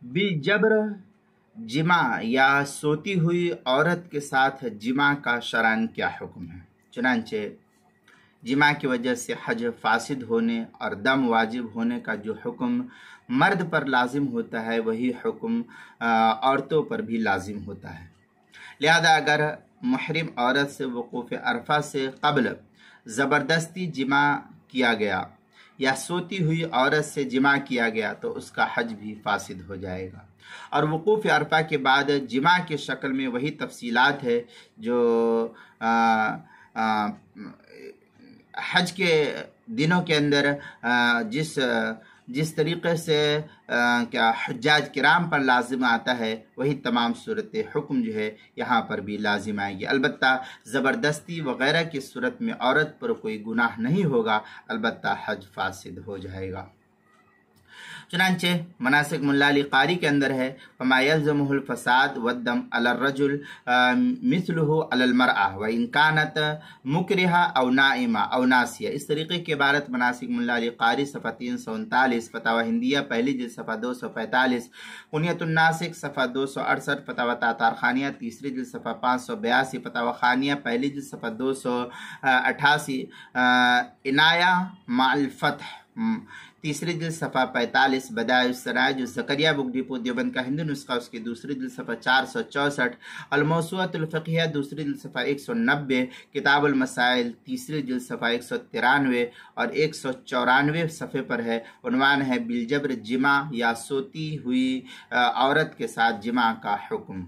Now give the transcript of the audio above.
بالجبر جمع یا سوتی ہوئی عورت کے ساتھ جمع کا شرعاً کیا حکم ہے؟ چنانچہ جمع کی وجہ سے حج فاسد ہونے اور دم واجب ہونے کا جو حکم مرد پر لازم ہوتا ہے وہی حکم عورتوں پر بھی لازم ہوتا ہے۔ لہذا اگر محرم عورت سے وقوف عرفہ سے قبل زبردستی جمع کیا گیا یا سوتی ہوئی عورت سے جمع کیا گیا تو اس کا حج بھی فاسد ہو جائے گا، اور وقوف عرفہ کے بعد جمع کی شکل میں وہی تفصیلات ہے جو حج کے دنوں کے اندر جس طریقے سے کیا حجاج کرام پر لازم آتا ہے وہی تمام صورت حکم جو ہے یہاں پر بھی لازم آئے گی۔ البتہ زبردستی وغیرہ کی صورت میں عورت پر کوئی گناہ نہیں ہوگا، البتہ حج فاسد ہو جائے گا۔ چنانچہ مناسک ملا علی قاری کے اندر ہے فما یلزمہ الفساد والدم علی الرجل مثلہ علی المرأة وان کانت مکرہہ او نائمہ او ناسیہ۔ اس طریقے کی عبارت مناسک ملا علی قاری صفحہ 339، فتاوی ہندیہ پہلی جلد صفحہ 245، قنیۃ الناسک صفحہ 268، فتاوی تاتار خانیہ تیسری جلد صفحہ 582، فتاوی خانیہ پہلی جلد صفحہ 288، عنایہ مع الفتح تیسری جلد صفحہ 45، بدائع السراج جو زکریہ بک ڈپو دیوبند کا ہندو نسخہ اس کی دوسری جلد صفحہ 464، الموسوعۃ الفقہیہ دوسری جلد صفحہ 190، کتاب المسائل تیسری جلد صفحہ 193 اور 194 صفحے پر ہے۔ عنوان ہے بالجبر جمع یا سوتی ہوئی عورت کے ساتھ جمع کا حکم۔